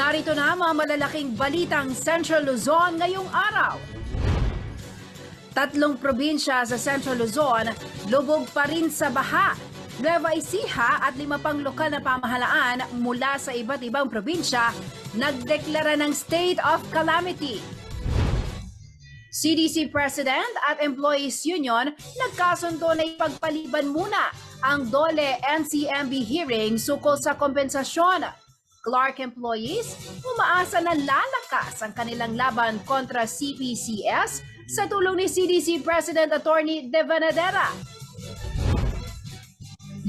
Narito na ang mga malalaking balitang Central Luzon ngayong araw. Tatlong probinsya sa Central Luzon lubog pa rin sa baha. Nueva Ecija at 5 pang lokal na pamahalaan mula sa iba't ibang probinsya nagdeklara ng state of calamity. CDC President at Employees Union nagkasundo na ipagpaliban muna ang DOLE NCMB hearing sukol sa kompensasyon. Clark employees umaasa na lalakas ang kanilang laban kontra CPCS sa tulong ni CDC President Attorney De Vanadera.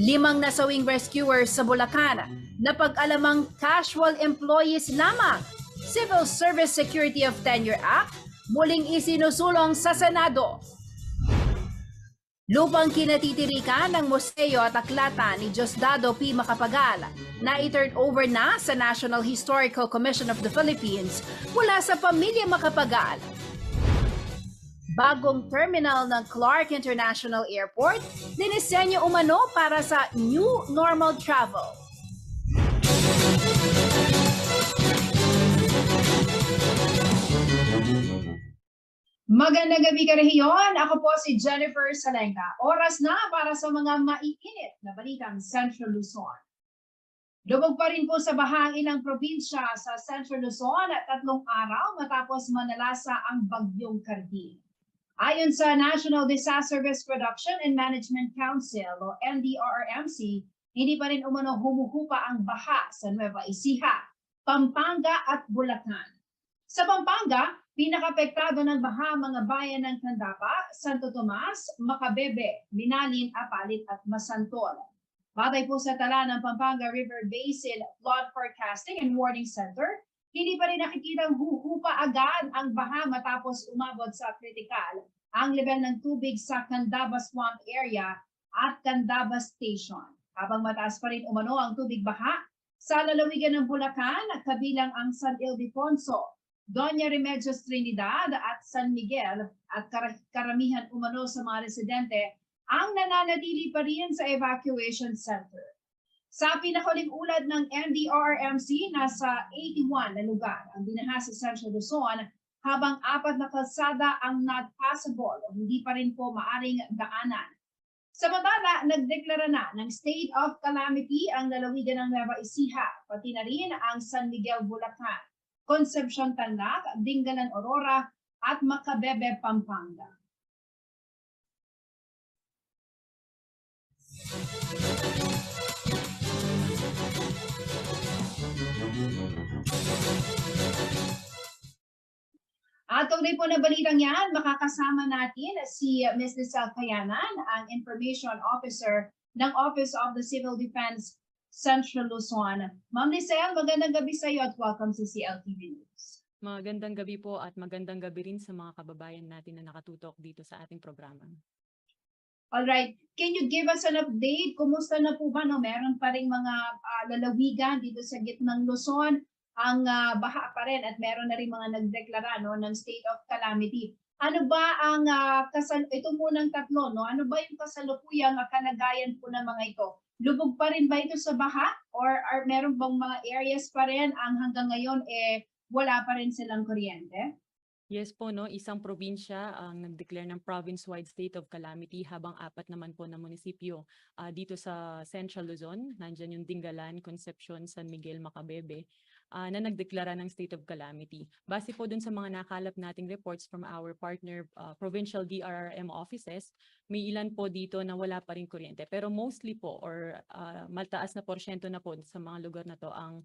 5 nasawing rescuers sa Bulacan na pag-alamang casual employees lamang. Civil Service Security of Tenure Act muling isinusulong sa Senado. Lupang kinatitirikan ng Museo at Aklata ni Diosdado P. Macapagal na i-turn over na sa National Historical Commission of the Philippines mula sa pamilya Macapagal. Bagong terminal ng Clark International Airport, dinisenyo umano para sa new normal travel. Magandang gabi ka rehiyon. Ako po si Jennifer Salenga. Oras na para sa mga maiinit na balitang Central Luzon. Lubog pa rin po sa baha ang ilang probinsya sa Central Luzon at 3 araw matapos manalasa ang bagyong Carding. Ayon sa National Disaster Risk Reduction and Management Council o NDRRMC, hindi pa rin umano humuhupa ang baha sa Nueva Ecija, Pampanga at Bulacan. Sa Pampanga, pinakapektado ng baha mga bayan ng Candaba, Santo Tomas, Macabebe, Binalin, Apalit at Masantol. Batay po sa tala ng Pampanga River Basin Flood Forecasting and Warning Center, hindi pa rin nakikitang huhupa agad ang baha matapos umabot sa kritikal ang level ng tubig sa Candaba Swamp Area at Candaba Station. Habang mataas pa rin umano ang tubig baha sa lalawigan ng Bulacan, kabilang ang San Ildefonso, Doña Remedios Trinidad at San Miguel at karamihan umano sa mga residente ang nananatili pa rin sa evacuation center. Sa pinakahuling ulad ng NDRRMC, nasa 81 na lugar ang binaha sa Central Luzon habang 4 na kalsada ang not passable o hindi pa rin po maaring daanan. Samantala, nagdeklara na ng state of calamity ang lalawigan ng Nueva Ecija, pati na rin ang San Miguel, Bulacan, Concepcion, Tarlac, Dingalan, Aurora at Macabebe, Pampanga. At kaugnay po na balitang yan, makakasama natin si Ms. Lizelle Kayanan, ang Information Officer ng Office of the Civil Defense Central Luzon. Ma'am Lizelle, magandang gabi sa iyo at welcome sa CLTV News. Magandang gabi po at magandang gabi rin sa mga kababayan natin na nakatutok dito sa ating programa. Alright, can you give us an update? Kumusta na po ba? No? Meron pa rin mga lalawigan dito sa gitnang Luzon ang baha pa rin at meron na rin mga nagdeklara ng state of calamity. Ano ba ang ito munang tatlo, no? Ano ba yung kasalukuyang kalagayan po ng mga ito? Lubog pa rin ba ito sa baha or meron bang mga areas pa rin ang hanggang ngayon wala pa rin silang kuryente? Yes po, no, isang probinsya ang nag-declare ng province-wide state of calamity habang 4 naman po na munisipyo dito sa Central Luzon. Nandiyan yung Dingalan, Concepcion, San Miguel, Macabebe na nagdeklara ng state of calamity. Base po dun sa mga nakalap nating reports from our partner provincial DRRM offices, may ilan po dito na wala pa rin kuryente. Pero mostly po or mataas na porsyento na po sa mga lugar na to ang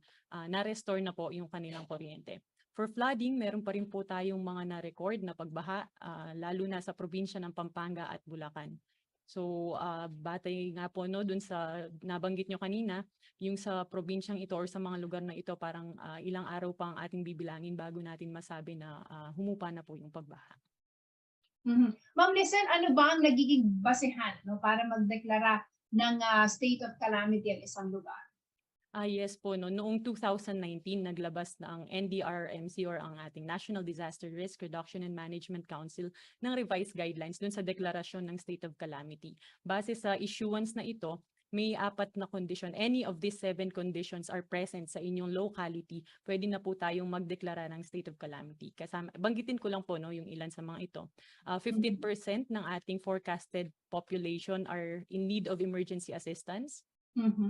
na-restore na po yung kanilang kuryente. For flooding, meron pa rin po tayong mga na-record na pagbaha, lalo na sa probinsya ng Pampanga at Bulacan. So, batay nga po no, dun sa nabanggit nyo kanina, yung sa probinsyang ito or sa mga lugar na ito, parang ilang araw pa ang ating bibilangin bago natin masabi na humupa na po yung pagbaha. Ma'am Lizelle, ano ba ang nagiging basehan para magdeklara ng state of calamity ang isang lugar? Yes po, no. Noong 2019, naglabas na ang NDRRMC or ang ating National Disaster Risk Reduction and Management Council ng revised guidelines dun sa deklarasyon ng state of calamity. Base sa issuance na ito, may 4 na condition, any of these 7 conditions are present sa inyong locality, pwede na po tayong magdeklara ng state of calamity. Kasama, banggitin ko lang po no, yung ilan sa mga ito. 15% ng ating forecasted population are in need of emergency assistance.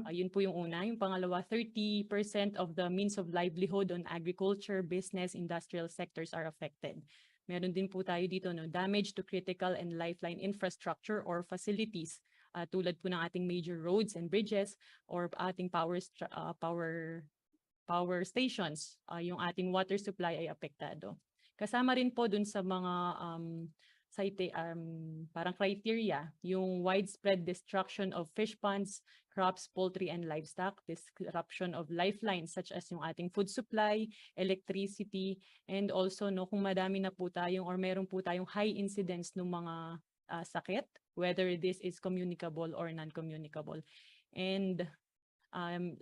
Yun po yung una. Yung pangalawa, 30% of the means of livelihood on agriculture, business, industrial sectors are affected. Meron din po tayo dito, no, damage to critical and lifeline infrastructure or facilities, tulad po ng ating major roads and bridges or ating power stations. Yung ating water supply ay apektado. Kasama rin po dun sa mga parang criteria, yung widespread destruction of fish ponds, crops, poultry, and livestock, disruption of lifelines such as yung ating food supply, electricity, and also no, kung madami na po tayong or meron po tayong high incidence ng mga sakit, whether this is communicable or non-communicable. And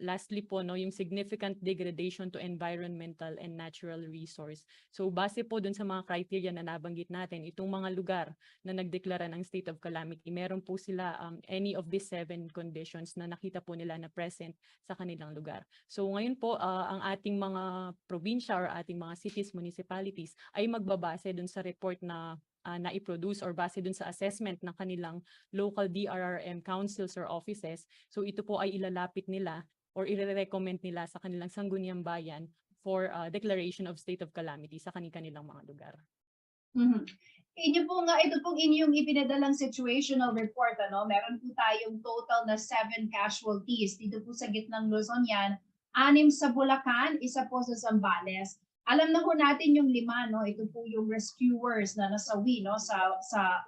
lastly po, no, yung significant degradation to environmental and natural resource. So base po dun sa mga criteria na nabanggit natin, itong mga lugar na nagdeklara ng state of calamity, meron po sila any of these 7 conditions na nakita po nila na present sa kanilang lugar. So ngayon po, ang ating mga probinsya or ating mga cities, municipalities ay magbabase dun sa report na na-i-produce or base dun sa assessment ng kanilang local DRRM councils or offices. So ito po ay ilalapit nila or i-recommend nila sa kanilang sangguniang bayan for declaration of state of calamity sa kanilang mga lugar. Inyo po nga, ito pong inyong ipinadalang situational report, ano? Meron po tayong total na 7 casualties. Dito po sa gitnang Luzon yan, 6 sa Bulacan, 1 po sa Zambales. Alam na po natin yung 5, no? Ito po yung rescuers na nasawi, no? sa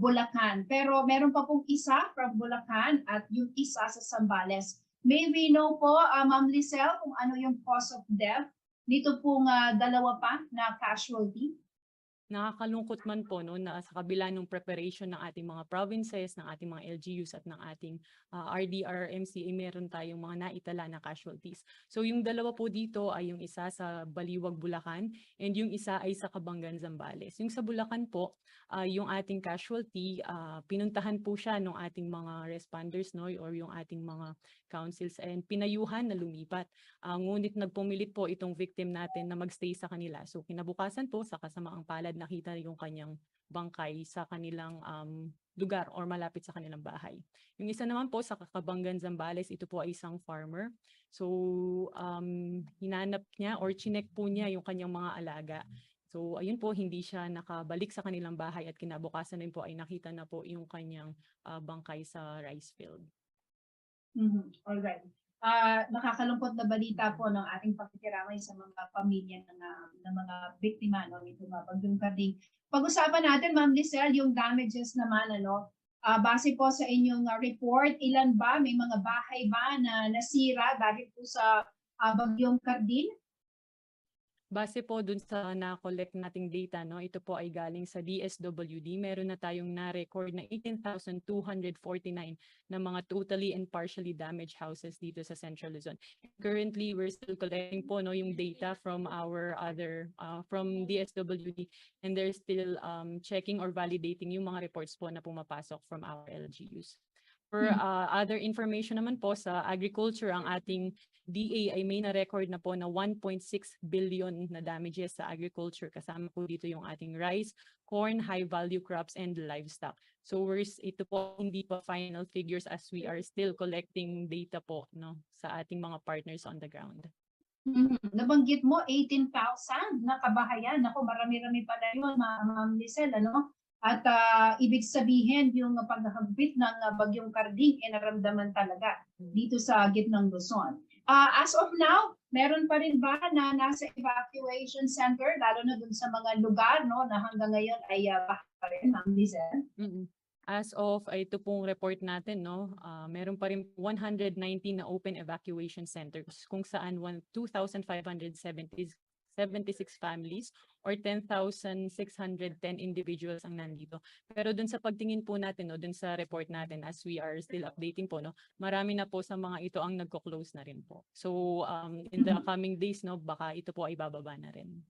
Bulacan. Pero meron pa pong isa from Bulacan at yung isa sa Zambales. May we know po, Ma'am Lizelle, kung ano yung cause of death nito pong 2 pa na casualty? Nakakalungkot man po no, na sa kabila ng preparation ng ating mga provinces, ng ating mga LGUs at ng ating RDRMC, meron tayong mga naitala na casualties. So yung 2 po dito ay yung isa sa Baliwag, Bulacan and yung isa ay sa Cabangan, Zambales. Yung sa Bulacan po, yung ating casualty, pinuntahan po siya ng ating mga responders no, or yung ating mga councils and pinayuhan na lumipat. Ngunit nagpumilit po itong victim natin na magstay sa kanila. So kinabukasan po sa kasamaang palad nakita yung kanyang bangkay sa kanilang lugar or malapit sa kanilang bahay. Yung isa naman po sa Cabangan, Zambales, ito po ay isang farmer. So hinanap niya or chinek po niya yung kanyang mga alaga. So ayun po, hindi siya nakabalik sa kanilang bahay at kinabukasan din po ay nakita na po yung kanyang bangkay sa rice field. Alright. Nakakalungkot na balita po ng ating pakikiramay sa mga pamilya ng mga biktima no, nito mga Bagyong Karding. Pag-usapan natin, Ma'am Lizelle, yung damages naman, ano, base po sa inyong report, ilan ba, may mga bahay ba na nasira dahil po sa Bagyong Karding? Base po dun sa na-collect nating data, no, ito po ay galing sa DSWD. Meron na tayong na-record na 18,249 na mga totally and partially damaged houses dito sa Central Luzon. Currently, we're still collecting po no, yung data from our other, from DSWD, and they're still checking or validating yung mga reports po na pumapasok from our LGUs. For other information naman po sa agriculture, ang ating DA ay may na-record na po na 1.6 billion na damages sa agriculture. Kasama po dito yung ating rice, corn, high-value crops, and livestock. So ito po hindi pa final figures as we are still collecting data po no, sa ating mga partners on the ground. Nabanggit mo 18,000 na kabahayan. Ako, marami-rami pala yun, Ma'am Lizelle, ano? At ibig sabihin, yung paghagpit ng Bagyong Karding, naramdaman talaga dito sa gitnang Luzon. As of now, meron pa rin ba na nasa evacuation center, lalo na dun sa mga lugar no, na hanggang ngayon ay baha pa rin, Ma'am Lizelle? As of ito pong report natin, no, meron pa rin 119 na open evacuation centers kung saan 2,576 families or 10,610 individuals ang nandito. Pero dun sa pagtingin po natin, no, dun sa report natin as we are still updating po, no, marami na po sa mga ito ang nagko-close na rin po. So in the coming days, no, baka ito po ay bababa na rin.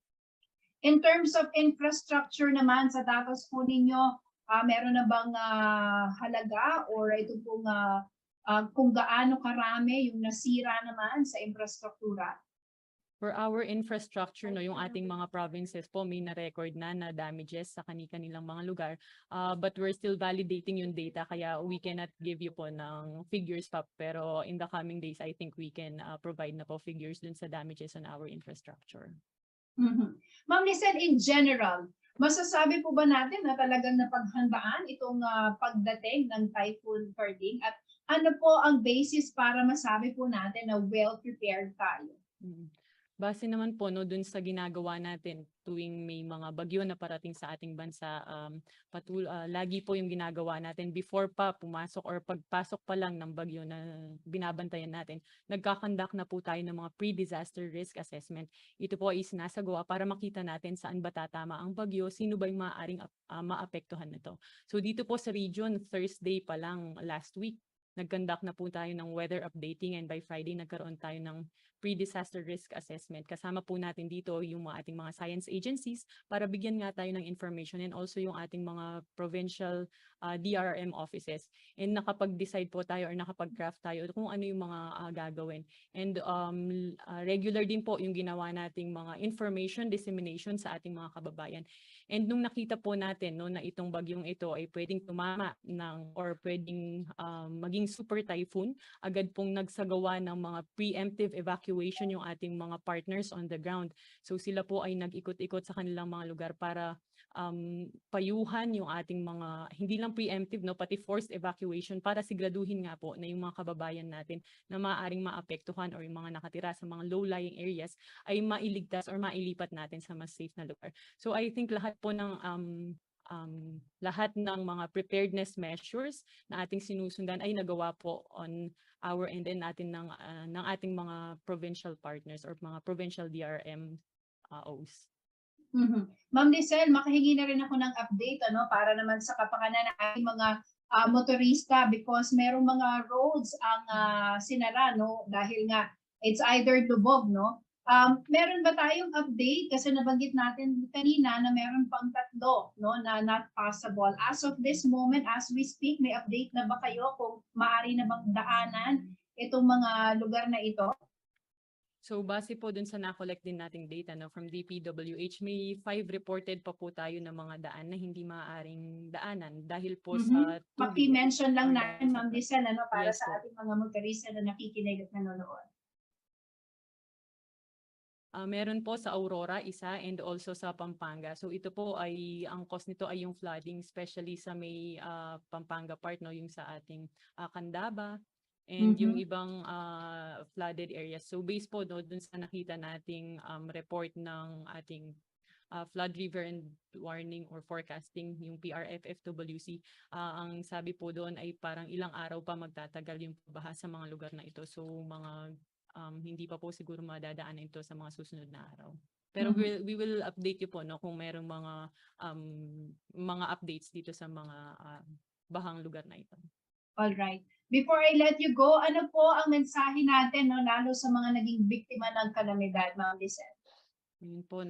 In terms of infrastructure naman sa datos po ninyo, meron na bang halaga or ito pong kung gaano karami yung nasira naman sa infrastruktura? For our infrastructure, no, yung ating mga provinces po, may na-record na damages sa kani-kanilang mga lugar. But we're still validating yung data, kaya we cannot give you po ng figures pa. Pero in the coming days, I think we can provide na po figures dun sa damages on our infrastructure. Mhm. Ma'am Lizelle, in general, masasabi po ba natin na talagang napaghandaan itong pagdating ng Typhoon Harding? At ano po ang basis para masabi po natin na well-prepared tayo? Mm. Base naman po no dun sa ginagawa natin tuwing may mga bagyo na parating sa ating bansa, lagi po yung ginagawa natin before pa pumasok or pagpasok pa lang ng bagyo na binabantayan natin, nagkakandak na po tayo ng mga pre-disaster risk assessment. Ito po ay sinasagawa para makita natin saan ba tatama ang bagyo, sino ba yung maaaring maapektuhan nito. So dito po sa region, Thursday pa lang last week, nag-conduct na po tayo ng weather updating, and by Friday nagkaroon tayo ng pre-disaster risk assessment. Kasama po natin dito yung ating mga science agencies para bigyan nga tayo ng information, and also yung ating mga provincial DRM offices. And nakapag-decide po tayo or nakapag-craft tayo kung ano yung mga gagawin. And regular din po yung ginawa nating mga information dissemination sa ating mga kababayan. And nung nakita po natin no, na itong bagyong ito ay pwedeng tumama ng or pwedeng maging super typhoon, agad pong nagsagawa ng mga preemptive evacuation yung ating mga partners on the ground. So sila po ay nag-ikot-ikot sa kanilang mga lugar para payuhan yung ating mga, hindi lang preemptive, no, pati forced evacuation para siguraduhin nga po na yung mga kababayan natin na maaaring maapektuhan or yung mga nakatira sa mga low-lying areas ay mailigtas or mailipat natin sa mas safe na lugar. So I think lahat po ng lahat ng mga preparedness measures na ating sinusundan ay nagawa po on our end and natin ng ating mga provincial partners or mga provincial DRM Os. Mhm. Ma'am Lizelle, makahingi na rin ako ng update para naman sa kapakanan ng ating mga motorista, because merong mga roads ang sinara dahil nga it's either lubog, no? Meron ba tayong update? Kasi nabanggit natin kanina na meron pang 3 na not passable. As of this moment, as we speak, may update na ba kayo kung maaari na bang daanan itong mga lugar na ito? So base po dun sa na-collect din nating data from DPWH, may 5 reported pa po tayo na mga daan na hindi maaaring daanan dahil po sa tubig. Maki-mention lang or natin, dahil sa Ma'am flood. Lizelle, para Yes sa po. ating mga motorista na nakikinig at nanonood. Meron po sa Aurora isa, and also sa Pampanga. So ito po ay, ang cause nito ay yung flooding, especially sa may Pampanga part, no, yung sa ating Candaba and yung ibang flooded areas. So based po dun sa nakita nating report ng ating flood river and warning or forecasting, yung PRFFWC, ang sabi po doon ay parang ilang araw pa magtatagal yung baha sa mga lugar na ito. So mga hindi pa po siguro madadaanan ito sa mga susunod na araw. Pero we will update you po kung merong mga updates dito sa mga bahang lugar na ito. All right. Before I let you go, ano po ang mensahe natin lalo sa mga naging biktima ng kalamidad, Ma'am Lizelle? Yun po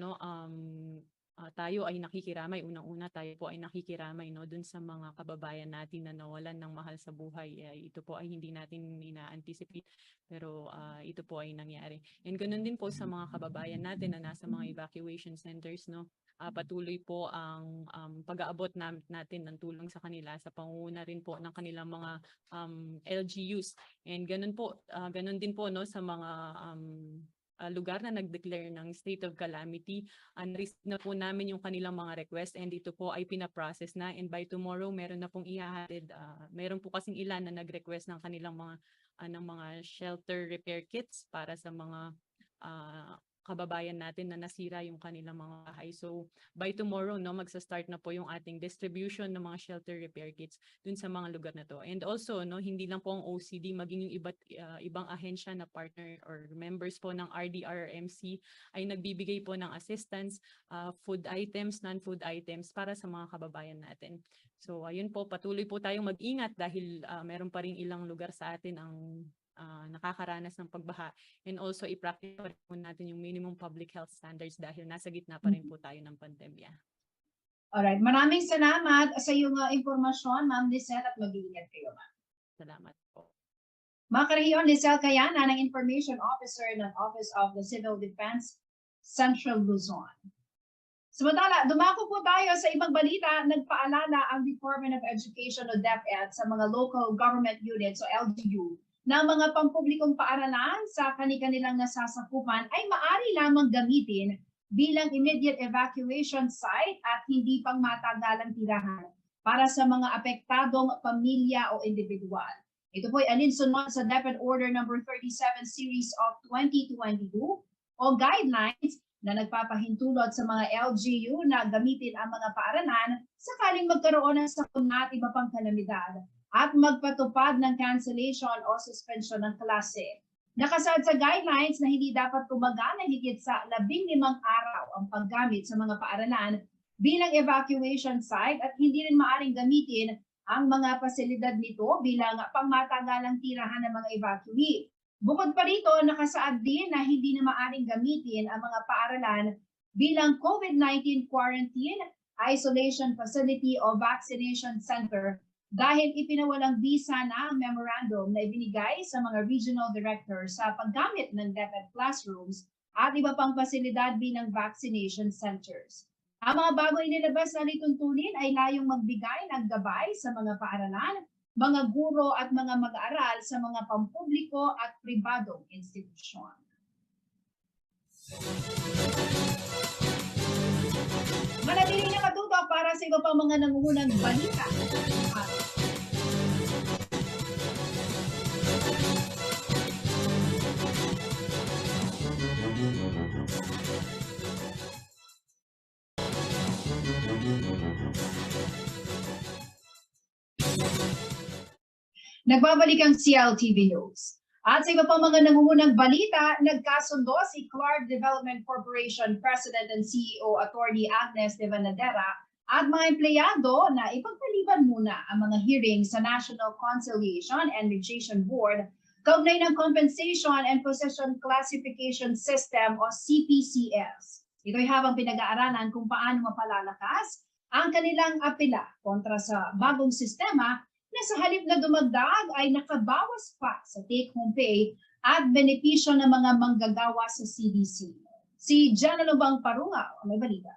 tayo ay nakikiramay, unang-una tayo po ay nakikiramay dun sa mga kababayan natin na nawalan ng mahal sa buhay. Ito po ay hindi natin ina-anticipate, pero ito po ay nangyari. And ganoon din po sa mga kababayan natin na nasa mga evacuation centers, patuloy po ang pag-aabot natin ng tulong sa kanila sa pangunguna rin po ng kanilang mga LGUs. And ganun din po sa mga lugar na nag-declare ng state of calamity. Receive na po namin yung kanilang mga request, and ito po ay pinaprocess na, and by tomorrow meron na pong ihahatid. Meron po kasing ilan na nag-request ng kanilang mga shelter repair kits para sa mga kababayan natin na nasira yung kanilang mga bahay. So by tomorrow magsa-start na po yung ating distribution ng mga shelter repair kits dun sa mga lugar na to. And also hindi lang po ang OCD, maging yung ibang ahensya na partner or members po ng RDRMC ay nagbibigay po ng assistance, food items, non-food items para sa mga kababayan natin. So ayun po, patuloy po tayong mag-ingat dahil meron pa ring ilang lugar sa atin ang nakakaranas ng pagbaha, and also i-practice po natin yung minimum public health standards dahil nasa gitna pa rin po tayo ng pandemya. Alright, maraming salamat sa iyong impormasyon, Ma'am Lizelle, at mag-iingat kayo, ma'am. Salamat po. Mga karehiyon, Lizelle Cayana ng Information Officer ng Office of the Civil Defense, Central Luzon. Samantala, dumako po tayo sa ibang balita. Nagpaalala ang Department of Education o DepEd sa mga local government units o LGU na mga pampublikong paaralan sa kanilang nasasakupan ay maaari lamang gamitin bilang immediate evacuation site at hindi pang matagalang tirahan para sa mga apektadong pamilya o individual. Ito po ay alinsunod sa DepEd Order No. 37 Series of 2022 o guidelines na nagpapahintulot sa mga LGU na gamitin ang mga paaralan sakaling magkaroon ng sakuna at iba pang kalamidad at magpatupad ng cancellation o suspension ng klase. Nakasaad sa guidelines na hindi dapat gumagana higit sa 15 araw ang paggamit sa mga paaralan bilang evacuation site at hindi rin maaaring gamitin ang mga pasilidad nito bilang pangmatagalang tirahan ng mga evacuee. Bukod pa rito, nakasaad din na hindi na maaaring gamitin ang mga paaralan bilang COVID-19 quarantine, isolation facility o vaccination center dahil ipinawalang visa na ang memorandum na ibinigay sa mga regional directors sa paggamit ng DepEd classrooms at iba pang pasilidad bilang vaccination centers. Ang mga bago inilabas na lituntunin ay layong magbigay ng gabay sa mga paaralan, mga guro at mga mag-aaral sa mga pampubliko at pribadong institusyon. Manatiling nakatutok para sa iba pang mga nangungunang balita. Nagbabalik ang CLTV News. At sa iba pang mga nangungunang balita, nagkasundo si Clark Development Corporation President and CEO Attorney Agnes de Vanadera at mga empleyado na ipagpaliban muna ang mga hearing sa National Conciliation and Mediation Board kaugnay ng Compensation and Possession Classification System o CPCS. Ito'y habang pinag-aaralan kung paano mapalalakas ang kanilang apela kontra sa bagong sistema na sa halip na dumagdag ay nakabawas pa sa take-home pay at benepisyo ng mga manggagawa sa CDC. Si Jenna Lubang Parungaw ang may balita.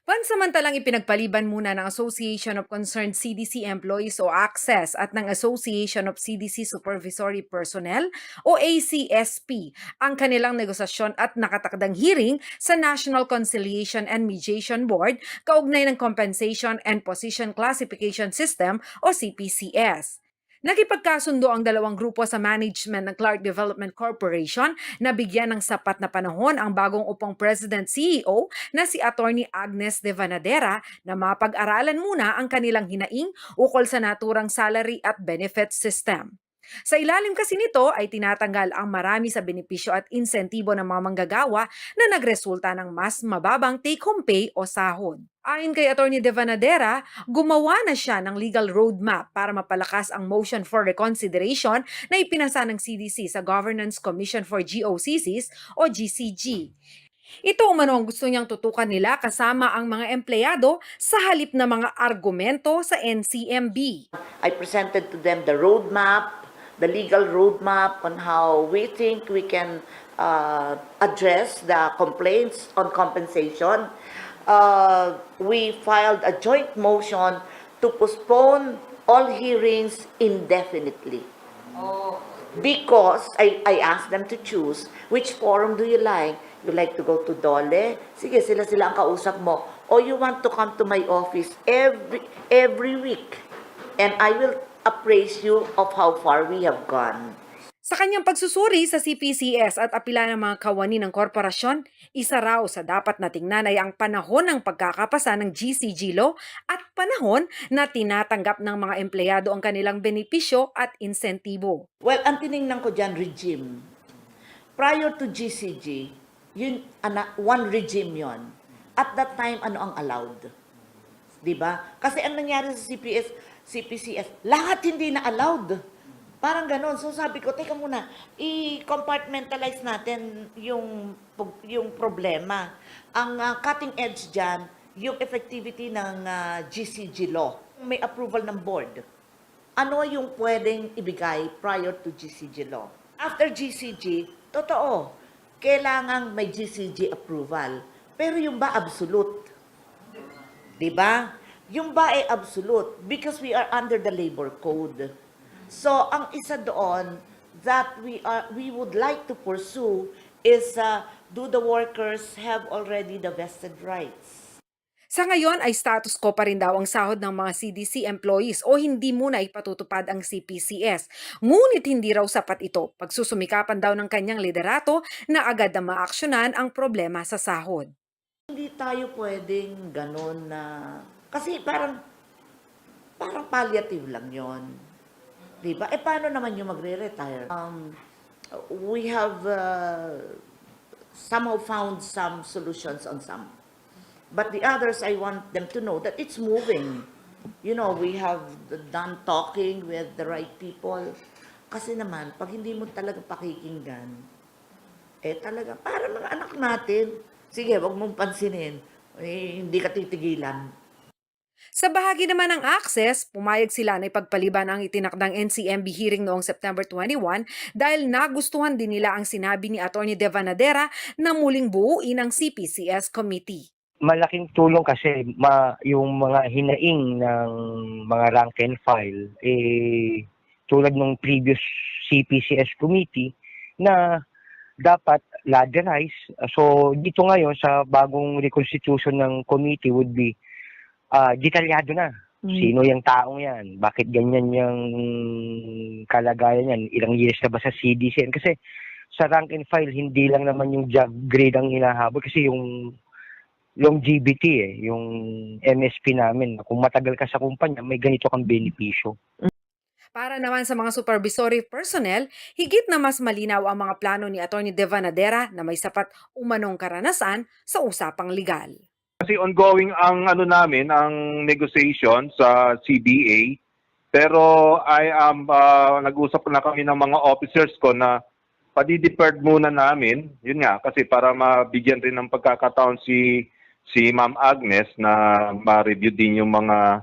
Pansamantalang ipinagpaliban muna ng Association of Concerned CDC Employees o ACCESS at ng Association of CDC Supervisory Personnel o ACSP ang kanilang negosasyon at nakatakdang hearing sa National Conciliation and Mediation Board kaugnay ng Compensation and Position Classification System o CPCS. Nakipagkasundo ang dalawang grupo sa management ng Clark Development Corporation na bigyan ng sapat na panahon ang bagong upang President CEO na si Attorney Agnes de Vanadera na mapag-aralan muna ang kanilang hinaing ukol sa naturang salary at benefit system. Sa ilalim kasi nito ay tinatanggal ang marami sa benepisyo at insentibo ng mga manggagawa na nagresulta ng mas mababang take-home pay o sahod. Ayon kay Attorney de Vanadera, gumawa na siya ng legal roadmap para mapalakas ang motion for reconsideration na ipinasa ng CDC sa Governance Commission for GOCCs o GCG. Ito umano ang gusto niyang tutukan nila kasama ang mga empleyado sa halip na mga argumento sa NCMB. I presented to them the roadmap, the legal roadmap on how we think we can address the complaints on compensation. We filed a joint motion to postpone all hearings indefinitely. Because I asked them to choose which forum do you like. You like to go to Dole? Sige, sila ang kausap mo. Or you want to come to my office every week. And I will appraise you of how far we have gone. Sa kanyang pagsusuri sa CPCS at apila ng mga kawani ng korporasyon, isa raw sa dapat na tingnan ay ang panahon ng pagkakapasa ng GCG law at panahon na tinatanggap ng mga empleyado ang kanilang benepisyo at insentibo. Well, ang tinignan ko dyan, regime. Prior to GCG, yun, one regime yon. At that time, ano ang allowed? Diba? Kasi ang nangyari sa CPCS, lahat hindi na allowed. Parang ganon. So sabi ko, teka muna, i-compartmentalize natin yung problema. Ang cutting edge dyan, yung effectivity ng GCG law. May approval ng board. Ano yung pwedeng ibigay prior to GCG law? After GCG, totoo, kailangang may GCG approval. Pero yung ba absolute? Diba? Yung ba ay absolute because we are under the labor code. So, ang isa doon that we would like to pursue is do the workers have already the vested rights? Sa ngayon ay status quo pa rin daw ang sahod ng mga CDC employees o hindi muna ipatutupad ang CPCS. Ngunit hindi raw sapat ito. Pagsusumikapan daw ng kanyang liderato na agad na maaksyonan ang problema sa sahod. Hindi tayo pwedeng ganun na... Kasi parang palliative lang yon, diba? Paano naman yung magre-retire? We have somehow found some solutions on some. But the others, I want them to know that it's moving. You know, we have done talking with the right people. Kasi naman, pag hindi mo talaga pakikinggan, talaga, para mga anak natin, sige, wag mong pansinin, hindi ka titigilan. Sa bahagi naman ng Access, pumayag sila na ipagpaliban ang itinakdang NCMB hearing noong September 21 dahil nagustuhan din nila ang sinabi ni Atty. De Vanadera na muling buuin ang CPCS committee. Malaking tulong kasi yung mga hinaing ng mga rank and file tulad ng previous CPCS committee na dapat laderize. So dito ngayon sa bagong reconstitution ng committee would be detalyado na. Sino yung taong yan? Bakit ganyan yung kalagayan yan? Ilang years na ba sa CDC? Kasi sa rank and file hindi lang naman yung job grade ang hinahabol kasi yung longevity yung MSP namin. Kung matagal ka sa kumpanya, may ganito kang benepisyo. Para naman sa mga supervisory personnel, higit na mas malinaw ang mga plano ni Atty. De Vanadera na may sapat umanong karanasan sa usapang legal. Kasi ongoing ang namin, ang negotiation sa CBA. Pero nag-usap na kami ng mga officers ko na padi-deferred muna namin. Yun nga, kasi para mabigyan rin ng pagkakataon si Ma'am Agnes na ma-review din yung mga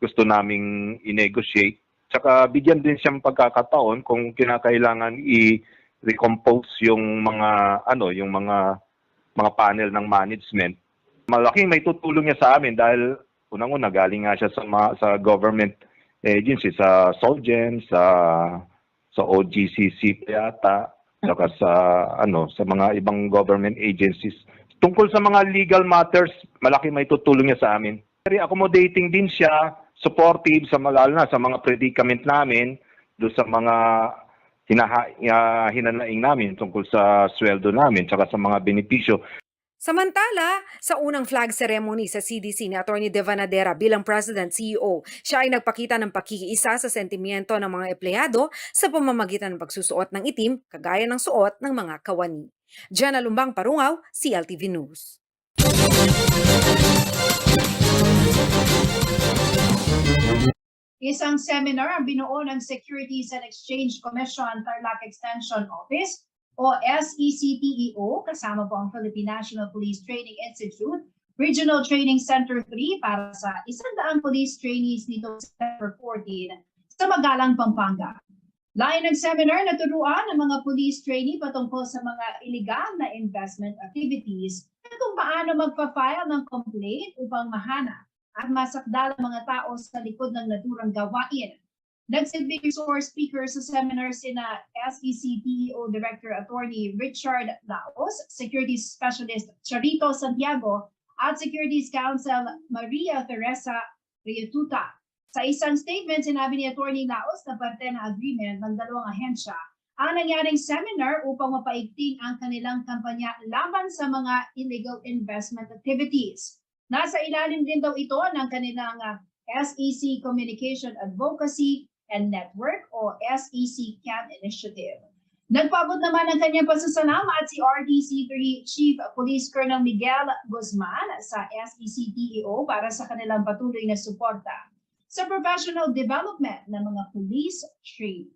gusto naming i-negotiate. Tsaka bigyan din siyang pagkakataon kung kinakailangan i-recompose yung mga panel ng management. Malaking may tutulong niya sa amin dahil unang-una galing nga siya sa government agency, sa SOGEN, sa OGCC yata, saka sa mga ibang government agencies. Tungkol sa mga legal matters, malaki may tutulong niya sa amin. Very accommodating din siya, supportive lalo na sa mga predicament namin, doon sa mga hinanaing namin tungkol sa sweldo namin, tsaka sa mga benepisyo. Samantala, sa unang flag ceremony sa CDC ni Atty. De Vanadera bilang President-CEO, siya ay nagpakita ng pakikiisa sa sentimiento ng mga empleyado sa pamamagitan ng pagsusuot ng itim, kagaya ng suot ng mga kawani. Diyan Lumbang Parungaw, CLTV News. Isang seminar ang binuo ng Securities and Exchange Commission Tarlac Extension Office o SECTEO kasama po ang Philippine National Police Training Institute Regional Training Center 3 para sa 100 police trainees dito sa September 14 sa Magalang, Pampanga. Layo ng seminar na turuan ng mga police trainee patungkol sa mga illegal na investment activities at kung paano magpa-file ng complaint upang mahanap at masakdal ang mga tao sa likod ng naturang gawain. Nagsilbing resource speaker sa seminar sina SECTEO Director Attorney Richard Laos, Securities Specialist Charito Santiago at Securities Counsel Maria Teresa Rietuta. Sa isang statement, sinabi ni Attorney Laos na parte ng agreement ng dalawang ahensya ang nangyaring seminar upang mapaigting ang kanilang kampanya laban sa mga illegal investment activities. Nasa ilalim din daw ito ng kanilang SEC Communication Advocacy and Network o SEC CAN Initiative. Nagpaabot naman ng kanyang pasasalamat si RTC3 Chief Police Colonel Miguel Guzman sa SECTEO para sa kanilang patuloy na suporta sa professional development ng mga police training.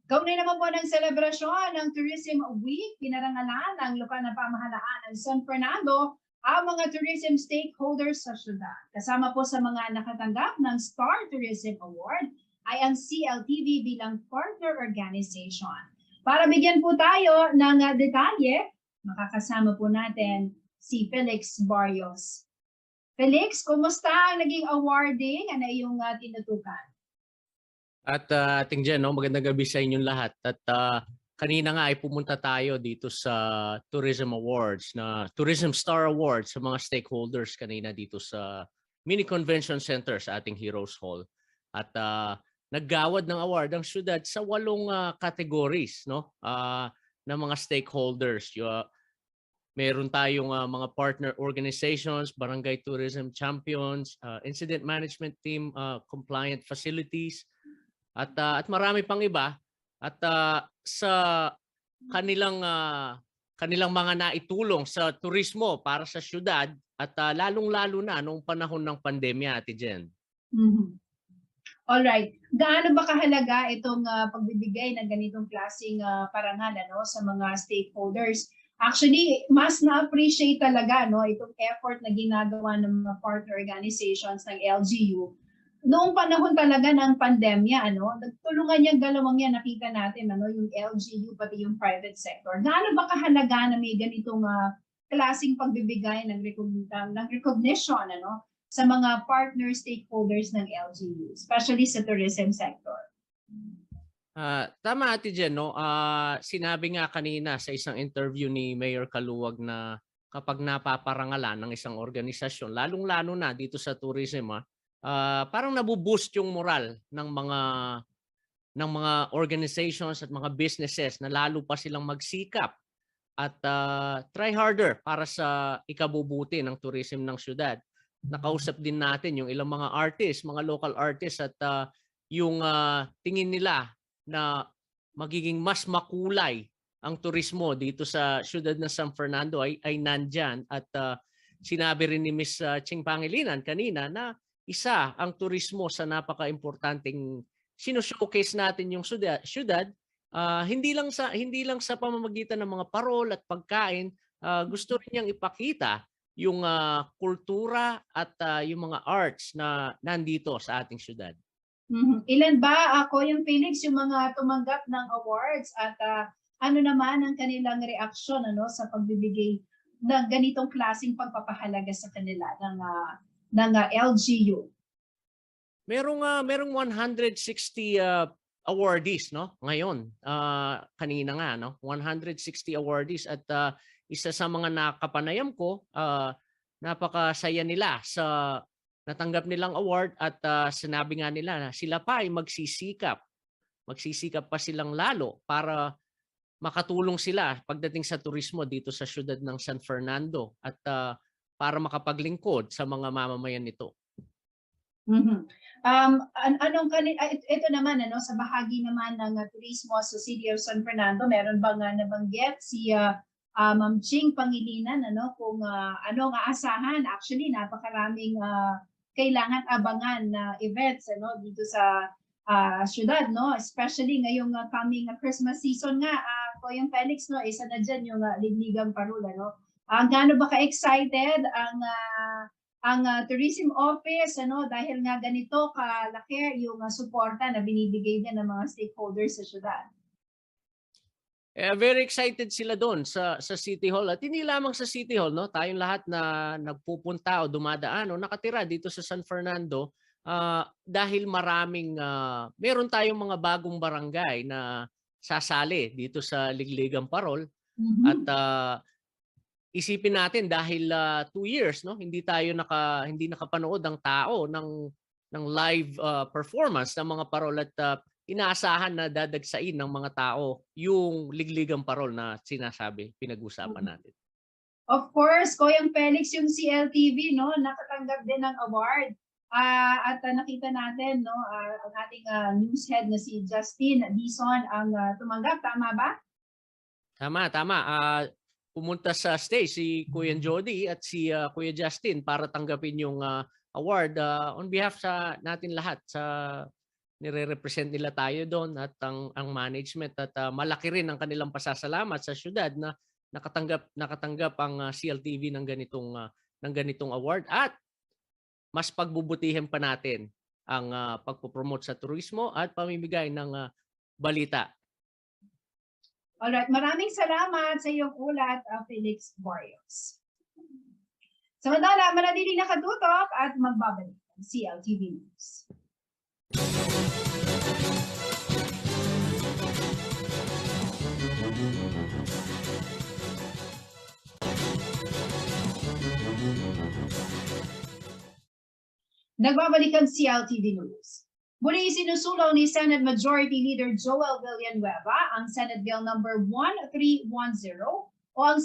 Kaunay naman po ng selebrasyon ng Tourism Week, pinarangalan ng lokal na pamahalaan ng San Fernando ang mga tourism stakeholders sa syudad. Kasama po sa mga nakatanggap ng Star Tourism Award ay ang CLTV bilang partner organization. Para bigyan po tayo ng detalye, makakasama po natin si Felix Barrios. Felix, kumusta ang naging awarding? Ano yung tinutukan? At ating dyan, no, magandang gabi sa inyong lahat. At kanina nga ay pumunta tayo dito sa Tourism Awards, na Tourism Star Awards sa mga stakeholders kanina dito sa Mini Convention Center sa ating Heroes Hall. At naggawad ng award ang syudad sa 8 categories, no, ng mga stakeholders. Meron tayong mga partner organizations, barangay tourism champions, incident management team, compliant facilities, at marami pang iba. At sa kanilang mga naitulong sa turismo para sa syudad, at lalong-lalo na noong panahon ng pandemya, Ate Jen. Alright. Gaano ba kahalaga itong pagbibigay ng ganitong klaseng parangal sa mga stakeholders? Actually, mas na-appreciate talaga itong effort na ginagawa ng mga partner organizations ng LGU. Noong panahon talaga ng pandemya, nagtulungan yung dalawang yan, nakita natin, yung LGU pati yung private sector. Gaano ba kahalaga na may ganitong klaseng pagbibigay ng recognition sa mga partner stakeholders ng LGU, especially sa tourism sector? Tama, Ate Jen, no? Sinabi nga kanina sa isang interview ni Mayor Kaluwag na kapag napaparangalan ng isang organisasyon, lalong-lalo na dito sa tourism, parang nabuboost yung moral ng mga organizations at mga businesses na lalo pa silang magsikap at try harder para sa ikabubuti ng tourism ng syudad. Nakausap din natin yung ilang mga artists, mga local artists, at yung tingin nila na magiging mas makulay ang turismo dito sa syudad ng San Fernando ay nandyan. At sinabi rin ni Ms. Ching Pangilinan kanina na isa ang turismo sa napaka-importanting sino-showcase natin yung syudad, hindi lang sa pamamagitan ng mga parol at pagkain, gusto rin niyang ipakita yung kultura at yung mga arts na nandito sa ating syudad. Ilan ba yung Felix, yung mga tumanggap ng awards, at ano naman ang kanilang reaksyon sa pagbibigay ng ganitong klaseng pagpapahalaga sa kanila ng LGU? Merong 160 awardees, no? Ngayon, kanina nga, no? 160 awardees, at isa sa mga nakapanayam ko, napakasaya nila sa natanggap nilang award, at sinabi nga nila na sila pa ay magsisikap pa silang lalo para makatulong sila pagdating sa turismo dito sa syudad ng San Fernando, at para makapaglingkod sa mga mamamayan nito. Ito naman sa bahagi naman ng turismo sa City of San Fernando, meron bang nabanggit si Ma'am Ching Pangilinan kung anong aasahan? Actually, napakaraming kailangan abangan na events dito sa syudad, especially ngayong coming Christmas season nga. Yung Felix, isa na dyan yung Ligligang Parol. Gaano ba ka-excited ang tourism office dahil nga ganito kalaki yung suporta na binibigay din ng mga stakeholders sa syudad? Very excited sila doon sa City Hall, at hindi lamang sa City Hall, no? Tayong lahat na nagpupunta o dumadaan o nakatira dito sa San Fernando, dahil meron tayong mga bagong barangay na sasali dito sa Ligligang Parol. At isipin natin dahil 2 years, no, hindi nakapanood ang tao ng live performance ng mga parol, at inaasahan na dadagsain ng mga tao yung Ligligang Parol na sinasabi, pinag-usapan natin. Of course, Koyang Felix, yung CLTV nakatanggap din ng award. At nakita natin ang ating news head na si Justin Dizon ang tumanggap, tama ba? Tama. Pumunta sa stage si Kuya Jody at si Kuya Justin para tanggapin yung award on behalf sa natin lahat sa nire-represent nila tayo doon at ang management at malaki rin ang kanilang pasasalamat sa syudad na nakatanggap ang CLTV ng ganitong award at mas pagbubutihin pa natin ang pagpopromote sa turismo at pamimigay ng balita. Alright, maraming salamat sa iyong ulat, Felix Barrios. Samantala, manatiling nakatutok at magbabalik ang CLTV News. Nagbabalik ang CLTV News. Muli sinusulong ni Senate Majority Leader Joel Villanueva ang Senate Bill number 1310 o ang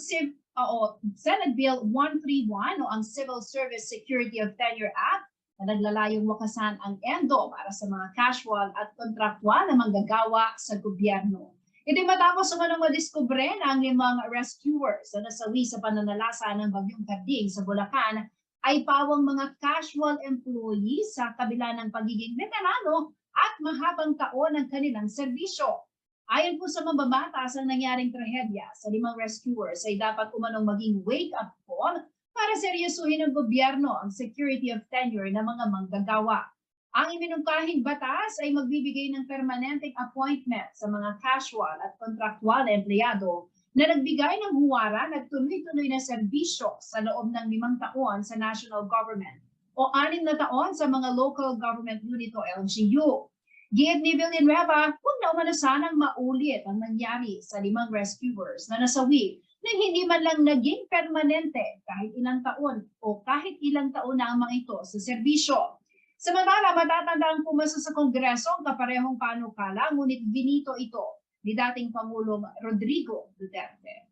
Senate Bill 131 o ang Civil Service Security of Tenure Act na naglalayong wakasan ang ENDO para sa mga casual at kontraktual na manggagawa sa gobyerno. Ito matapos umanong madiskubre na ang 5 rescuers na nasawi sa pananalasa ng Bagyong Karding sa Bulacan ay pawang mga casual employees sa kabila ng pagiging veterano at mahabang taon ng kanilang serbisyo. Ayon po sa mababatas, ang nangyaring trahedya sa 5 rescuers ay dapat umanong maging wake-up call para seryosuhin ng gobyerno ang security of tenure ng mga manggagawa. Ang iminungkahing batas ay magbibigay ng permanenteng appointment sa mga casual at kontraktual na empleyado na nagbigay ng huwaran at tuloy-tuloy na serbisyo sa loob ng 5 taon sa national government o 6 na taon sa mga local government unit o LGU. Giit ni Villanueva, huwag na umano sanang maulit ang nangyari sa 5 rescuers na nasawi na hindi man lang naging permanente kahit ilang taon o kahit ilang taon na ang mga ito sa serbisyo. Samantala, matatandang pumasa sa Kongreso ang kaparehong panukala, ngunit binito ito ni dating Pangulong Rodrigo Duterte.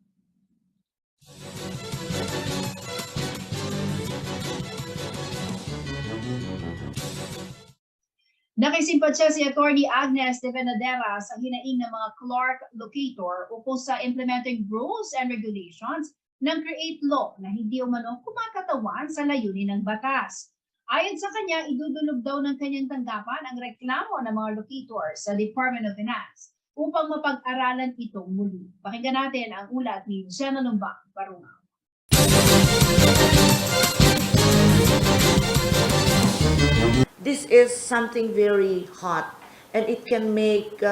Nakisimpatya si Atty. Agnes de Venadera sa hinaing ng mga Clark Locator ukol sa implementing rules and regulations ng CREATE Law na hindi umano kumakatawan sa layunin ng batas. Ayon sa kanya, idudulog daw ng kanyang tanggapan ang reklamo ng mga locators sa Department of Finance upang mapag-aralan itong muli. Pakinggan natin ang ulat ni Jenna Lumbang Barungaw. This is something very hot and it can make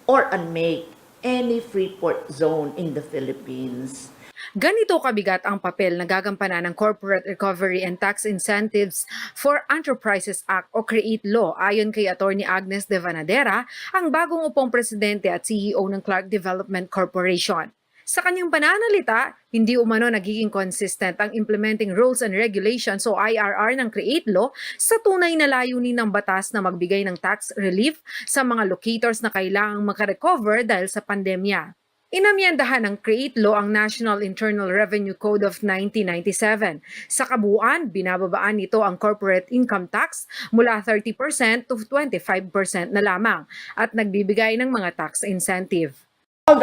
or unmake any free port zone in the Philippines. Ganito kabigat ang papel na gagampanan ng Corporate Recovery and Tax Incentives for Enterprises Act o CREATE Law ayon kay Atty. Agnes de Venadera, ang bagong upong presidente at CEO ng Clark Development Corporation. Sa kanyang pananalita, hindi umano nagiging consistent ang Implementing Rules and Regulations o IRR ng CREATE Law sa tunay na layunin ng batas na magbigay ng tax relief sa mga locators na kailangang makarecover dahil sa pandemya. Inamyandahan ng CREATE Law ang National Internal Revenue Code of 1997. Sa kabuuan, binababaan nito ang corporate income tax mula 30% to 25% na lamang at nagbibigay ng mga tax incentive. In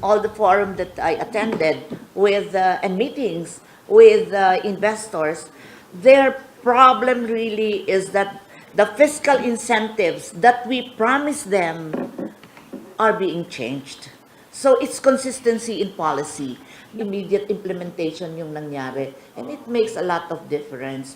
all the forum that I attended with and meetings with investors, their problem really is that the fiscal incentives that we promised them are being changed. So it's consistency in policy. Immediate implementation yung nangyari, and it makes a lot of difference.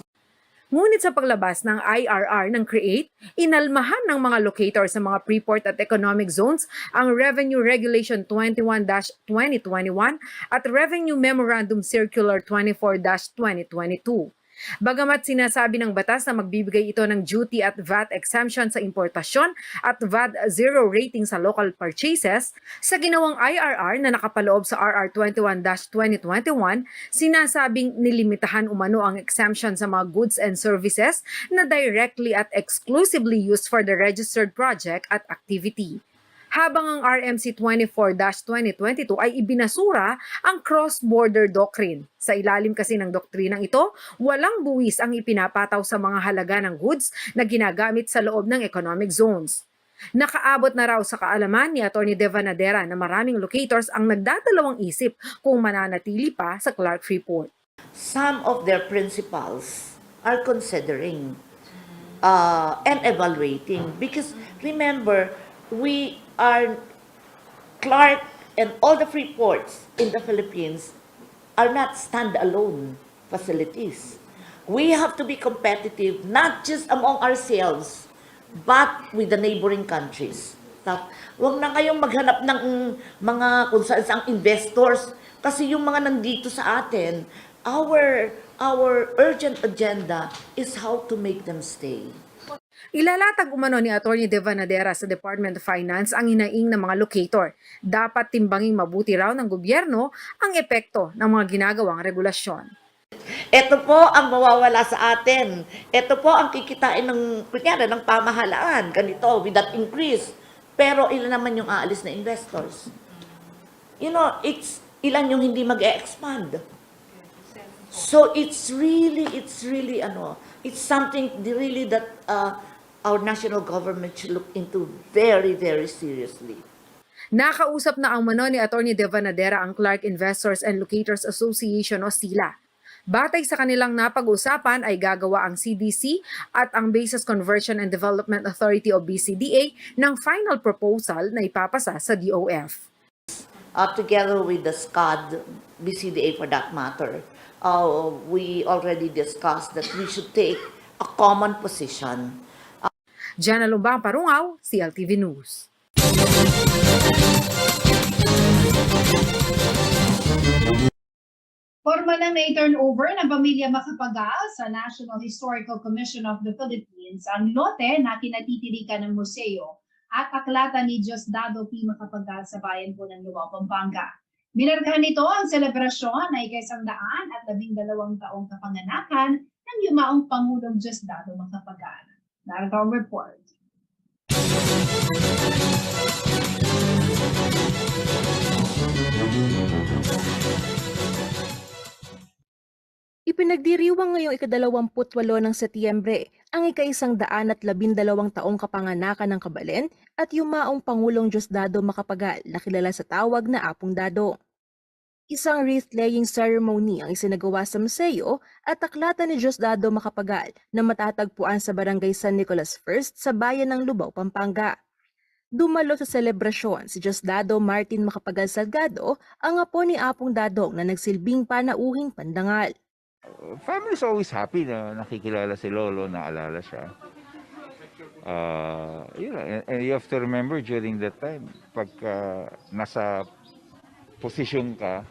Ngunit sa paglabas ng IRR ng CREATE, inalmahan ng mga locators sa mga pre-port at economic zones ang Revenue Regulation 21-2021 at Revenue Memorandum Circular 24-2022. Bagamat sinasabi ng batas na magbibigay ito ng duty at VAT exemption sa importasyon at VAT zero rating sa local purchases, sa ginawang IRR na nakapaloob sa RR 21-2021, sinasabing nilimitahan umano ang exemption sa mga goods and services na directly at exclusively used for the registered project at activity. Habang ang RMC 24-2022 ay ibinasura ang cross-border doctrine. Sa ilalim kasi ng doktrinang ito, walang buwis ang ipinapataw sa mga halaga ng goods na ginagamit sa loob ng economic zones. Nakaabot na raw sa kaalaman ni Atty. De Venadera na maraming locators ang nagdadalawang isip kung mananatili pa sa Clark Freeport. Some of their principals are considering and evaluating. Because remember, we are Clark and all the free ports in the Philippines are not standalone facilities. We have to be competitive not just among ourselves, but with the neighboring countries. Huwag na kayong maghanap ng mga kung saan investors kasi yung mga nandito sa atin, our urgent agenda is how to make them stay. Ilalatag umano ni Atty. De Vanadera sa Department of Finance ang hinaing ng mga locator. Dapat timbanging mabuti raw ng gobyerno ang epekto ng mga ginagawang regulasyon. Ito po ang mawawala sa atin. Ito po ang kikitain ng, kunyari, ng pamahalaan. Ganito, with that increase. Pero ilan naman yung aalis na investors? You know, ilan yung hindi mag-expand. So it's really, it's something really that our national government should look into very, very seriously. Nakausap na ang mano ni Atty. De Vanadera ang Clark Investors and Locators Association o SILA. Batay sa kanilang napag-usapan ay gagawa ang CDC at ang Bases Conversion and Development Authority o BCDA ng final proposal na ipapasa sa DOF. Together with the SCAD, BCDA for that matter, we already discussed that we should take a common position. Jana Lumbang Parungaw, CLTV News. Formal nang na-turn over ng pamilya Macapagal sa National Historical Commission of the Philippines ang lote na kinatitirikan ng museo at aklatan ni Diosdado P. Macapagal sa bayan po ng Lubao, Pampanga. Minarkahan nito ang selebrasyon na ika-112 taong kapanganakan ng yumaong Pangulong Diosdado Macapagal. Narito ang report. Ipinagdiriwang ngayong ika-28 ng Setyembre ang ika-112 taong kapanganakan ng Kabalen at yumaong Pangulong Diosdado Macapagal na kilala sa tawag na Apong Dadong. Isang wreath-laying ceremony ang isinagawa sa museo at aklatan ni Diosdado Macapagal na matatagpuan sa Barangay San Nicolas I sa bayan ng Lubao, Pampanga. Dumalo sa selebrasyon si Diosdado Martin Macapagal Salgado, ang apo ni Apong Dadong na nagsilbing panauhing pandangal. Family is always happy na nakikilala si Lolo, naalala siya. And you have to remember during that time, pagka nasa position ka,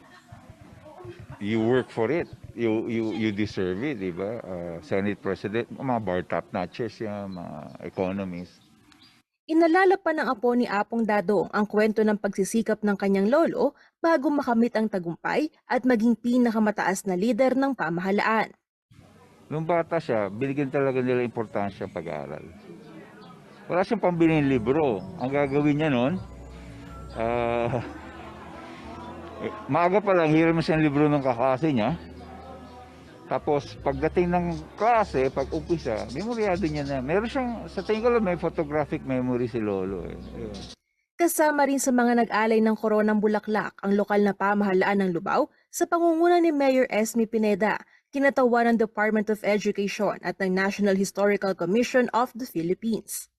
you work for it. You deserve it, di ba? Senate President, mga bar top notchers yan, mga economists. Inalala pa ng apo ni Apong Dadong ang kwento ng pagsisikap ng kanyang lolo bago makamit ang tagumpay at maging pinakamataas na lider ng pamahalaan. Nung bata siya, binigyan talaga nila importansya ang pag-aaral. Wala siyang pambili ng libro. Ang gagawin niya noon, maaga pa lang, hiram siya ng libro ng kaklase niya. Tapos pagdating ng klase, pag umpisa, memoryado niya na. Meron siyang, sa tingin ko lang, may photographic memory si Lolo. Kasama rin sa mga nag-alay ng koronang bulaklak ang lokal na pamahalaan ng Lubao sa pangunguna ni Mayor Esme Pineda, kinatawa ng Department of Education at ng National Historical Commission of the Philippines.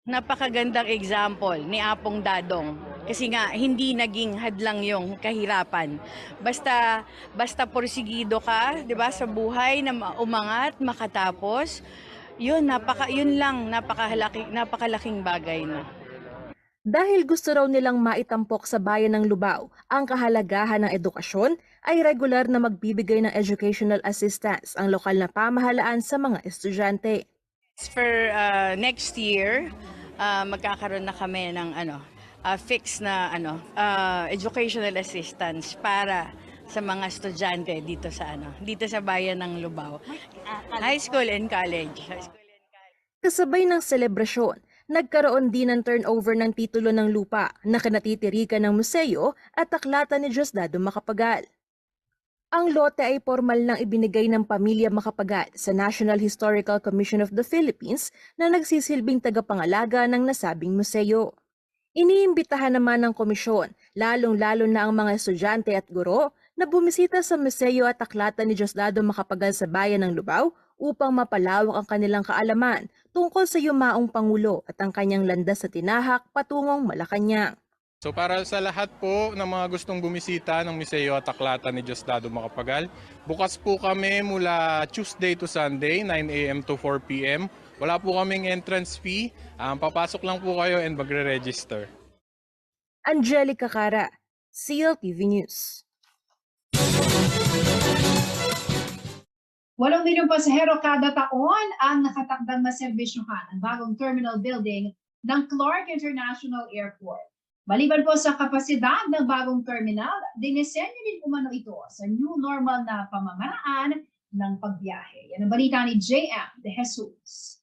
Napakagandang example ni Apong Dadong kasi nga hindi naging hadlang yung kahirapan. Basta porsigido ka, 'di ba, sa buhay na umangat, makatapos, yun napakalaking bagay na. Dahil gusto raw nilang maitampok sa bayan ng Lubao ang kahalagahan ng edukasyon, ay regular na magbibigay ng educational assistance ang lokal na pamahalaan sa mga estudyante. For next year, magkakaroon na kami ng fixed na educational assistance para sa mga estudyante dito sa bayan ng Lubao. High school and college. Kasabay ng selebrasyon, nagkaroon din ng turnover ng titulo ng lupa na kinatitirikan ng museo at aklatan ni Diosdado Macapagal. Ang lote ay formal nang ibinigay ng pamilya Macapagal sa National Historical Commission of the Philippines na nagsisilbing tagapangalaga ng nasabing museo. Iniimbitahan naman ng komisyon, lalong-lalo na ang mga estudyante at guro, na bumisita sa museo at aklatan ni Diosdado Macapagal sa bayan ng Lubao upang mapalawak ang kanilang kaalaman tungkol sa yumaong Pangulo at ang kanyang landas sa tinahak patungong Malacanang. So para sa lahat po ng mga gustong bumisita ng Museo at Aklata ni Diosdado Macapagal, bukas po kami mula Tuesday to Sunday, 9 a.m. to 4 p.m. Wala po kaming entrance fee. Papasok lang po kayo and magre-register. Angelica Cara, CLTV News. 8 milyong pasahero kada taon ang nakatakdang maserbisyuhan ang bagong terminal building ng Clark International Airport. Maliban po sa kapasidad ng bagong terminal, dinisenyo din umano ito sa new normal na pamamaraan ng pagbiyahe. Yan ang balita ni JM De Jesus.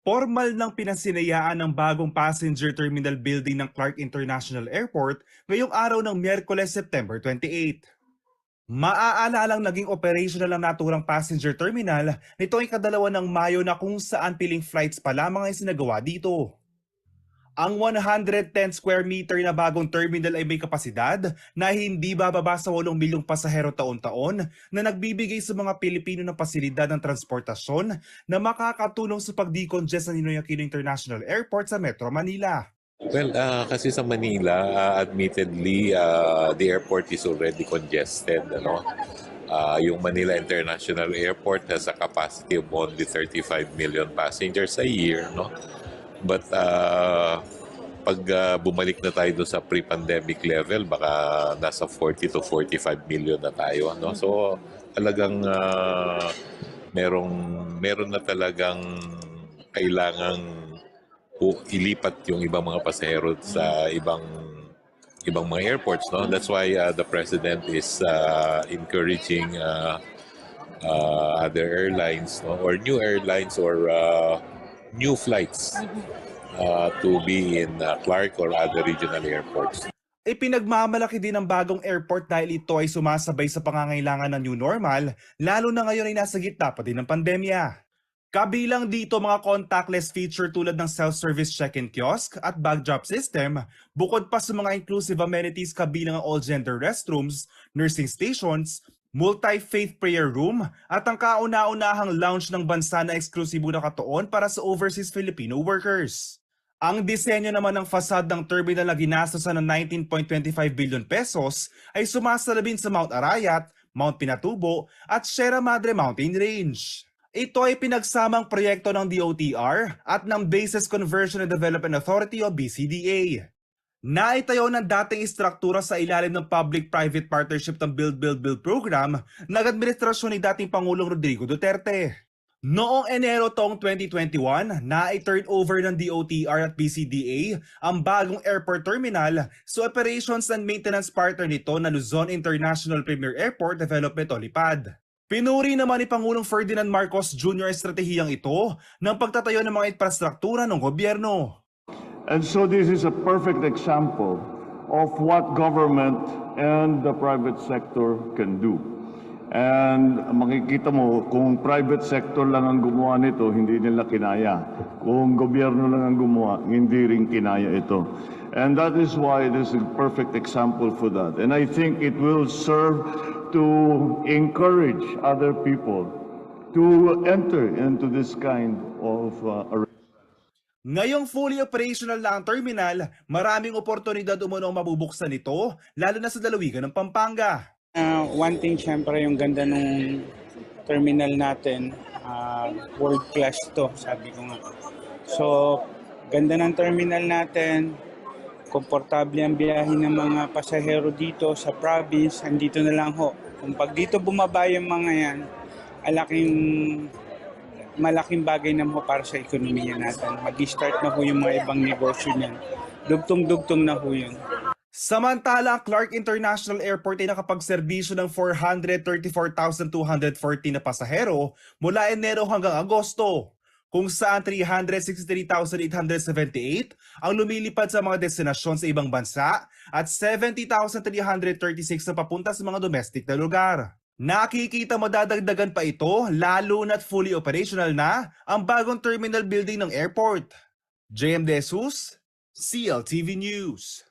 Formal ng pinansinayaan ng bagong passenger terminal building ng Clark International Airport ngayong araw ng Miyerkules, September 28. Maaalalang naging operational ang naturang passenger terminal nito ay kadalawa ng Mayo na kung saan piling flights pa lamang ay sinagawa dito. Ang 110 square meter na bagong terminal ay may kapasidad na hindi bababa sa 8 milyong pasahero taon-taon na nagbibigay sa mga Pilipino ng pasilidad ng transportasyon na makakatulong sa pag-decongest ng Ninoy Aquino International Airport sa Metro Manila. Well, kasi sa Manila, admittedly, the airport is already congested. Yung Manila International Airport has a capacity of only 35 million passengers a year. But pag bumalik na tayo doon sa pre-pandemic level, baka nasa 40 to 45 million na tayo. So talagang meron na talagang kailangang ilipat yung ibang mga pasahero sa ibang mga airports. That's why the President is encouraging other airlines or new airlines or new flights to be in Clark or other regional airports. Ipinagmamalaki din ng bagong airport dahil ito ay sumasabay sa pangangailangan ng new normal, lalo na ngayon ay nasa gitna pa din ng pandemya. Kabilang dito mga contactless feature tulad ng self-service check-in kiosk at bag drop system, bukod pa sa mga inclusive amenities kabilang ang all-gender restrooms, nursing stations, multi-faith prayer room, at ang kauna-unahang lounge ng bansa na eksklusibo na katuon para sa overseas Filipino workers. Ang disenyo naman ng fasad ng terminal na ginastosan ng 19.25 billion pesos ay sumasalabin sa Mount Arayat, Mount Pinatubo at Sierra Madre Mountain Range. Ito ay pinagsamang proyekto ng DOTR at ng Bases Conversion and Development Authority o BCDA. Naitayo ng dating istruktura sa ilalim ng Public-Private Partnership ng Build program ng administrasyon ni dating Pangulong Rodrigo Duterte. Noong Enero taong 2021, na-turn over ng DOTR at BCDA ang bagong airport terminal sa operations and maintenance partner nito na Luzon International Premier Airport Development o LIPAD. Pinuri naman ni Pangulong Ferdinand Marcos Jr. estratehiyang ito ng pagtatayo ng mga infrastruktura ng gobyerno. And so this is a perfect example of what government and the private sector can do. And makikita mo, kung private sector lang ang gumawa nito, hindi nila kinaya. Kung gobyerno lang ang gumawa, hindi rin kinaya ito. And that is why this is a perfect example for that. And I think it will serve to encourage other people to enter into this kind of Ngayong fully operational na ang terminal, maraming oportunidad umano ang mabubuksan nito, lalo na sa lalawigan ng Pampanga. One thing, syempre, yung ganda ng terminal natin, world class to, sabi ko nga. So, ganda ng terminal natin, komportable ang biyahe ng mga pasahero dito sa province, andito na lang ho. Kung pag dito bumaba yung mga yan, malaking bagay na ho para sa ekonomiya natin. Mag-start na ho yung mga ibang negosyo niyan. Dugtong-dugtong na ho yun. Samantala, ang Clark International Airport ay nakapagserbisyo ng 434,240 na pasahero mula Enero hanggang Agosto, kung saan 363,878 ang lumilipad sa mga destinasyon sa ibang bansa at 70,336 na papunta sa mga domestic na lugar. Nakikita madadagdagan pa ito lalo na't fully operational na ang bagong terminal building ng airport. JM De Jesus, CLTV News.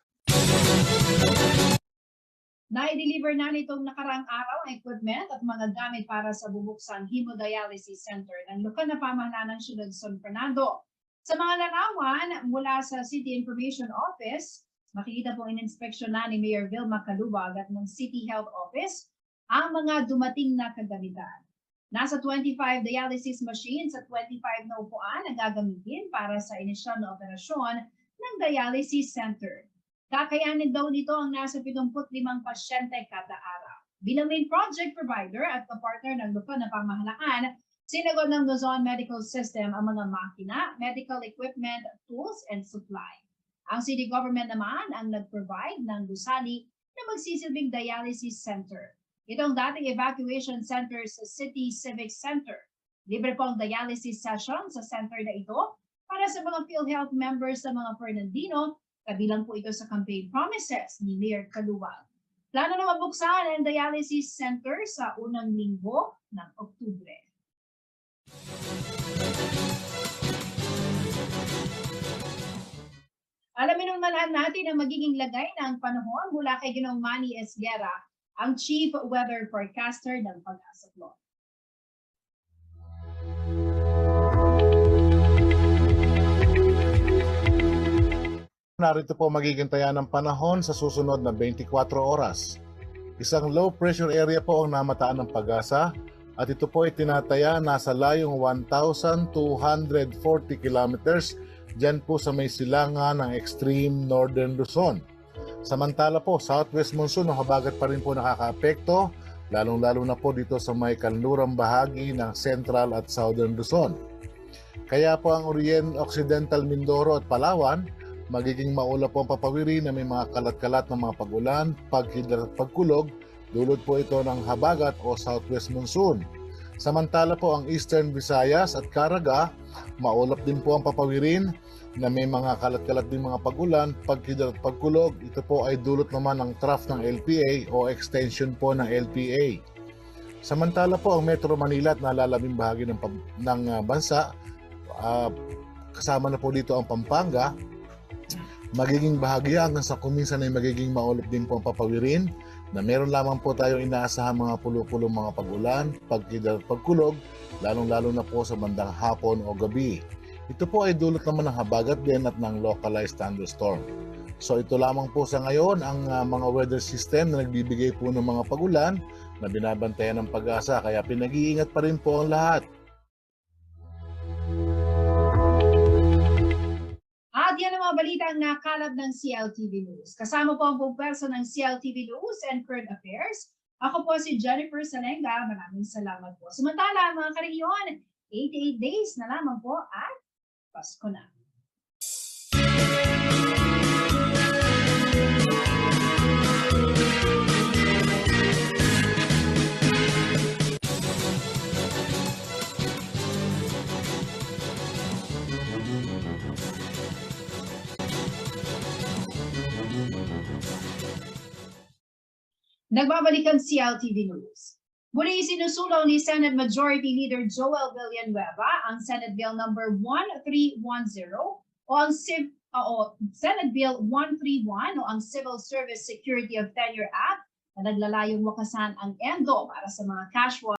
Na-deliver na nitong nakarang araw ang equipment at mga gamit para sa bubuksang hemodialysis center ng lokal na pamahalaan ng Siyudad San Fernando. Sa mga larawan mula sa City Information Office, makikita po in-inspeksyon na ni Mayor Vilma Calubag at ng City Health Office ang mga dumating na kagamitan. Nasa 25 dialysis machines at 25 na upuan ang gagamitin para sa inisyal na operasyon ng dialysis center. Kakayanin daw nito ang nasa 75 pasyente kada araw. Bilang main project provider at kapartner ng lokal na pamahalaan, sinagot ng Luzon Medical System ang mga makina, medical equipment, tools, and supply. Ang city government naman ang nag-provide ng gusali na magsisilbing dialysis center. Ito ang dating evacuation center sa City Civic Center. Libre po ang dialysis session sa center na ito para sa mga PhilHealth members sa mga Fernandino. Kabilang po ito sa campaign promises ni Mayor Calubag. Plano na mabuksan ang dialysis center sa unang linggo ng Oktubre. Alamin naman natin ang magiging lagay ng panahon mula kay Ginoong Manny Esguera, ang Chief Weather Forecaster ng Pag-asa Club. Narito po magiging taya ng panahon sa susunod na 24 oras. Isang low pressure area po ang namataan ng Pag-asa at ito po ay tinataya nasa layong 1,240 kilometers dyan po sa may silangan ng extreme northern Luzon. Samantala po, southwest monsoon o habagat pa rin po nakakaapekto, lalong-lalo na po dito sa may kanlurang bahagi ng central at southern Luzon. Kaya po ang Occidental Mindoro at Palawan, magiging maulap po ang papawiri na may mga kalat-kalat na mga pag-ulan, paghidlat at pagkulog, dulot po ito ng habagat o southwest monsoon. Samantala po ang Eastern Visayas at Caraga, maulap din po ang papawirin na may mga kalat-kalat din mga pag-ulan, paghidlat at pagkulog. Ito po ay dulot naman ng trough ng LPA o extension po ng LPA. Samantala po ang Metro Manila at nalalabing bahagi ng bansa, kasama na po dito ang Pampanga, magiging bahagya hanggang sa kuminsan ay magiging maulap din po ang papawirin na meron lamang po tayong inaasahan mga pulo-pulong mga pag-ulan, paghidlat at pagkulog, lalong-lalo na po sa bandang hapon o gabi. Ito po ay dulot naman ng habagat din at ng localized thunderstorm. So ito lamang po sa ngayon ang mga weather system na nagbibigay po ng mga pag-ulan na binabantayan ng Pag-asa, kaya pinag-iingat pa rin po ang lahat. At yan ang mga balita ang nakalap ng CLTV News. Kasama po ang buong pwersa ng CLTV News and Current Affairs. Ako po si Jennifer Salenga. Maraming salamat po. Samantala, mga karehiyon, 88 days na lamang po at Pasko na. Nagbabalik ang CLTV News. Muli sinusulong ni Senate Majority Leader Joel Villanueva ang Senate Bill number 1310 o ang Senate Bill 131 o ang Civil Service Security of Tenure Act na naglalayong wakasan ang ENDO para sa mga casual